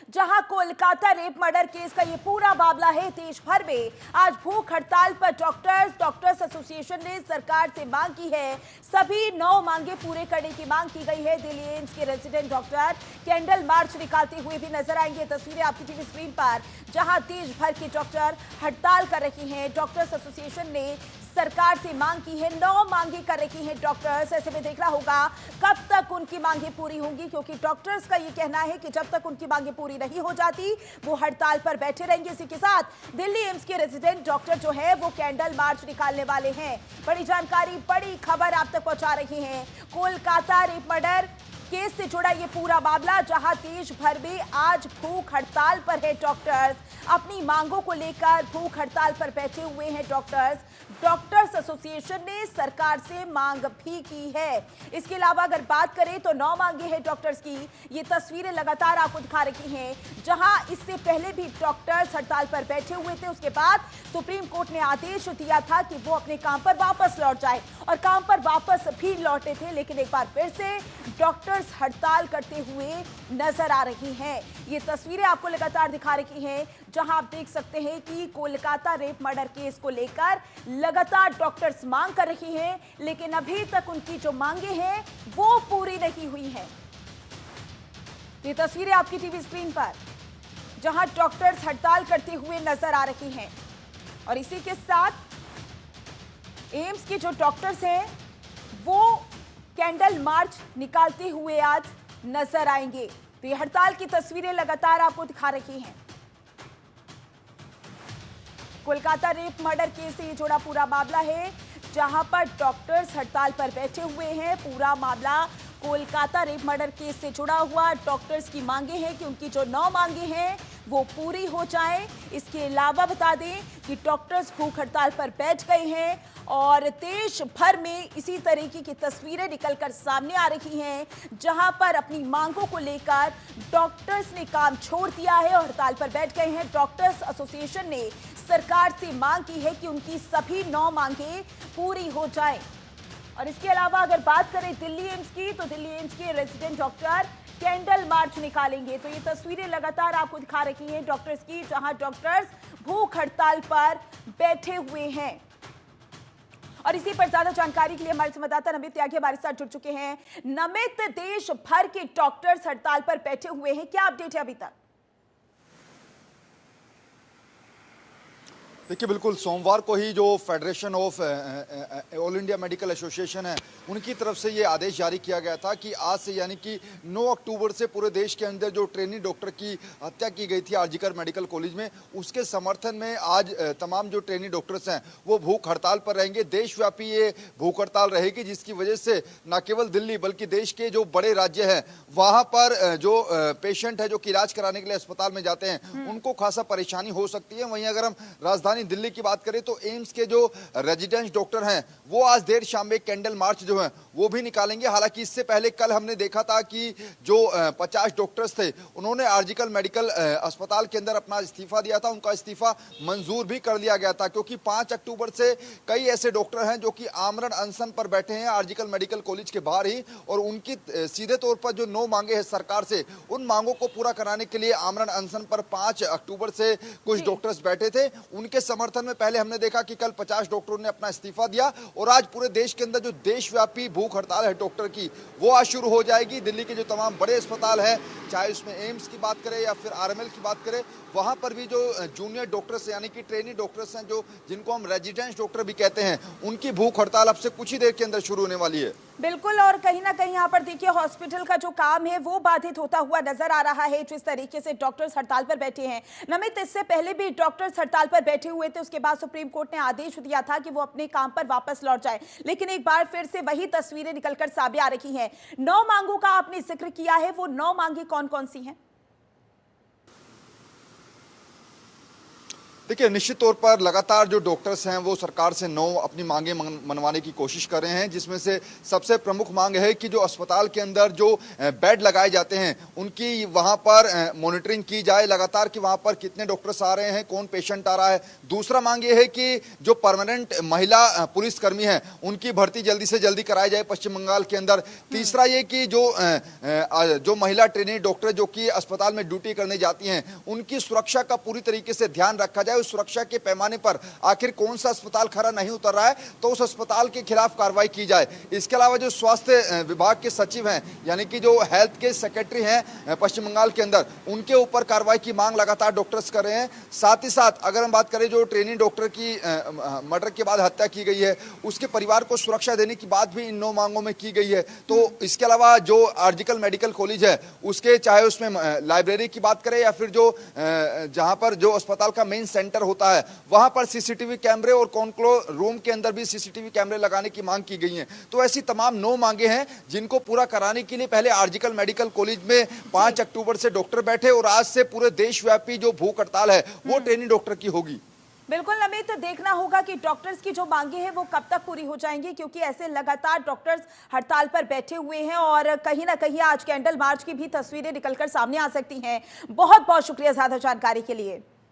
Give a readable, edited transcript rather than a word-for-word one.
जहां Kolkata rape murder case का ये पूरा मामला है। देश भर में आज भूख हड़ताल पर डॉक्टर्स एसोसिएशन ने सरकार से मांग की है। सभी 9 मांगे पूरे करने की मांग की गई है। दिल्ली एम्स के रेजिडेंट डॉक्टर कैंडल मार्च निकालते हुए भी नजर आएंगे। तस्वीरें आपकी टीवी स्क्रीन पर, जहां देश भर के डॉक्टर हड़ताल कर रहे हैं। डॉक्टर्स एसोसिएशन ने सरकार से मांग की है, 9 मांगे कर रही हैं डॉक्टर्स। ऐसे में देखना होगा कब तक उनकी मांगे पूरी होंगी, क्योंकि डॉक्टर्स का ये कहना है कि जब तक उनकी मांगे पूरी नहीं हो जाती वो हड़ताल पर बैठे रहेंगे। इसी के साथ दिल्ली एम्स के रेजिडेंट डॉक्टर जो है वो कैंडल मार्च निकालने वाले हैं। बड़ी जानकारी, बड़ी खबर आप तक पहुंचा रही हैं। कोलकाता रेप मर्डर केस से जुड़ा ये पूरा मामला, जहां देश भर में आज भूख हड़ताल पर है डॉक्टर्स। अपनी मांगों को लेकर भूख हड़ताल पर बैठे हुए हैं डॉक्टर्स एसोसिएशन ने सरकार से मांग भी की है। इसके अलावा अगर बात करें तो 9 मांगे हैं डॉक्टर्स की। ये तस्वीरें लगातार आपको दिखा रही हैं, जहां इससे पहले भी डॉक्टर्स हड़ताल पर बैठे हुए थे। उसके बाद सुप्रीम कोर्ट ने आदेश दिया था कि वो अपने काम पर वापस लौट जाए, और काम पर वापस भी लौटे थे। लेकिन एक बार फिर से डॉक्टर्स हड़ताल करते हुए नजर आ रही हैं। ये तस्वीरें आपको लगातार दिखा रही हैं, जहां आप देख सकते हैं कि कोलकाता रेप मर्डर केस को लेकर लगातार डॉक्टर्स मांग कर रही हैं, लेकिन अभी तक उनकी जो मांगे हैं वो पूरी नहीं हुई हैं। ये तस्वीरें आपकी टीवी स्क्रीन पर, जहां डॉक्टर्स हड़ताल करते हुए नजर आ रही हैं। और इसी के साथ एम्स के जो डॉक्टर्स हैं वो कैंडल मार्च निकालते हुए आज नजर आएंगे। तो ये हड़ताल की तस्वीरें लगातार आपको दिखा रही हैं। कोलकाता रेप मर्डर केस से ये जुड़ा पूरा मामला है, जहां पर डॉक्टर्स हड़ताल पर बैठे हुए हैं। पूरा मामला कोलकाता रेप मर्डर केस से जुड़ा हुआ। डॉक्टर्स की मांगे हैं कि उनकी जो 9 मांगे हैं वो पूरी हो जाए। इसके अलावा बता दें कि डॉक्टर्स भूख हड़ताल पर बैठ गए हैं, और देश भर में इसी तरीके की तस्वीरें निकलकर सामने आ रही हैं, जहां पर अपनी मांगों को लेकर डॉक्टर्स ने काम छोड़ दिया है और हड़ताल पर बैठ गए हैं। डॉक्टर्स एसोसिएशन ने सरकार से मांग की है कि उनकी सभी 9 मांगे पूरी हो जाएं। और इसके अलावा अगर बात करें दिल्ली एम्स की, तो दिल्ली एम्स के रेजिडेंट डॉक्टर कैंडल मार्च निकालेंगे। तो ये तस्वीरें लगातार आपको दिखा रही हैं डॉक्टर्स की, जहां डॉक्टर्स भूख हड़ताल पर बैठे हुए हैं। और इसी पर ज्यादा जानकारी के लिए हमारे संवाददाता नमित त्यागी हमारे साथ जुड़ चुके हैं। नमित, देश भर के डॉक्टर्स हड़ताल पर बैठे हुए हैं, क्या अपडेट है अभी तक? देखिए, बिल्कुल सोमवार को ही जो federation of all India medical association है, उनकी तरफ से ये आदेश जारी किया गया था कि आज से यानी कि 9 अक्टूबर से पूरे देश के अंदर जो ट्रेनी डॉक्टर की हत्या की गई थी आरजीकर मेडिकल कॉलेज में, उसके समर्थन में आज तमाम जो ट्रेनी डॉक्टर्स हैं वो भूख हड़ताल पर रहेंगे। देशव्यापी ये भूख हड़ताल रहेगी, जिसकी वजह से न केवल दिल्ली बल्कि देश के जो बड़े राज्य हैं वहाँ पर जो पेशेंट है जो कि इलाज कराने के लिए अस्पताल में जाते हैं उनको खासा परेशानी हो सकती है। वहीं अगर हम राजधानी दिल्ली की बात करें तो एम्स के जो रेजिडेंट डॉक्टर हैं वो आज देर शाम में कैंडल मार्च जो है वो भी निकालेंगे। हालांकि इससे पहले कल हमने देखा था कि जो 50 डॉक्टर्स थे उन्होंने आरजीकर मेडिकल अस्पताल के अंदर अपना इस्तीफा दिया था। उनका इस्तीफा मंजूर भी कर लिया गया था, क्योंकि 5 अक्टूबर से कई ऐसे डॉक्टर हैं जो कि आमरण अनशन पर बैठे हैं आरजीकर मेडिकल कॉलेज के बाहर ही, और उनकी सीधे तौर पर जो 9 मांगे हैं सरकार से, उन मांगों को पूरा कराने के लिए आमरण अनशन पर 5 अक्टूबर से कुछ डॉक्टर्स बैठे थे। उनके समर्थन में पहले हमने देखा कि कल 50 डॉक्टरों ने अपना इस्तीफा दिया, और आज पूरे देश के अंदर जो देशव्यापी भूख हड़ताल है डॉक्टर की वो आज शुरू हो जाएगी। दिल्ली के जो तमाम बड़े अस्पताल हैं, चाहे उसमें एम्स की बात करें या फिर आरएमएल की बात करें, वहां पर भी जो जूनियर डॉक्टर्स यानी कि ट्रेनी डॉक्टर्स हैं, जो जिनको हम रेजिडेंट डॉक्टर भी कहते हैं, उनकी भूख हड़ताल अब से कुछ ही देर के अंदर शुरू होने वाली है। बिल्कुल, और कहीं ना कहीं यहाँ पर देखिए हॉस्पिटल का जो काम है वो बाधित होता हुआ नजर आ रहा है, जिस तरीके से डॉक्टर्स हड़ताल पर बैठे हैं। नमित, इससे पहले भी डॉक्टर्स हड़ताल पर बैठे हुए थे, उसके बाद सुप्रीम कोर्ट ने आदेश दिया था कि वो अपने काम पर वापस लौट जाए, लेकिन एक बार फिर से वही तस्वीरें निकलकर सामने आ रही हैं। 9 मांगों का आपने जिक्र किया है, वो 9 मांगे कौन कौन सी हैं? देखिए, निश्चित तौर पर लगातार जो डॉक्टर्स हैं वो सरकार से अपनी मांगे मनवाने की कोशिश कर रहे हैं, जिसमें से सबसे प्रमुख मांग है कि जो अस्पताल के अंदर जो बेड लगाए जाते हैं उनकी वहां पर मॉनिटरिंग की जाए लगातार कि वहां पर कितने डॉक्टर्स आ रहे हैं, कौन पेशेंट आ रहा है। दूसरा मांग ये है कि जो परमानेंट महिला पुलिसकर्मी हैं उनकी भर्ती जल्दी से जल्दी कराई जाए पश्चिम बंगाल के अंदर। तीसरा ये कि जो महिला ट्रेनी डॉक्टर जो कि अस्पताल में ड्यूटी करने जाती हैं उनकी सुरक्षा का पूरी तरीके से ध्यान रखा जाए। उस सुरक्षा के पैमाने पर आखिर कौन सा अस्पताल खरा नहीं उतर रहा है तो उस अस्पताल के खिलाफ कार्रवाई की जाए। इसके अलावा जो स्वास्थ्य विभाग के सचिव हैं यानी कि जो हेल्थ के सेक्रेटरी हैं पश्चिम बंगाल के अंदर, उनके ऊपर कार्रवाई की मांग लगातार डॉक्टर्स कर रहे हैं। साथ ही साथ अगर हम बात करें जो ट्रेनिंग डॉक्टर की मर्डर के बाद हत्या की गई है उसके परिवार को सुरक्षा देने की बात भी इन 9 मांगों में की गई है। तो इसके अलावा जो आर्जिकल मेडिकल कॉलेज है उसके चाहे उसमें लाइब्रेरी की बात करें या फिर जो जहां पर जो अस्पताल का मेन सेंटर होता है वहां पर सीसीटीवी कैमरे और कॉन्क्लो रूम के अंदर भी सीसीटीवी कैमरे लगाने की मांग की गई है। तो ऐसी तमाम 9 मांगे हैं जिनको पूरा कराने के लिए पहले आर्जिकल मेडिकल कॉलेज में 5 अक्टूबर से डॉक्टर बैठे और आज से पूरे देशव्यापी जो भूख हड़ताल है वो ट्रेनिंग डॉक्टर की होगी। बिल्कुल नमित, देखना होगा कि डॉक्टर्स की जो मांगे हैं वो कब तक पूरी हो जाएंगी, क्योंकि ऐसे लगातार डॉक्टर्स हड़ताल पर बैठे हुए हैं और कहीं ना कहीं आज कैंडल मार्च की भी तस्वीरें निकलकर सामने आ सकती हैं। बहुत बहुत शुक्रिया ज्यादा जानकारी के लिए।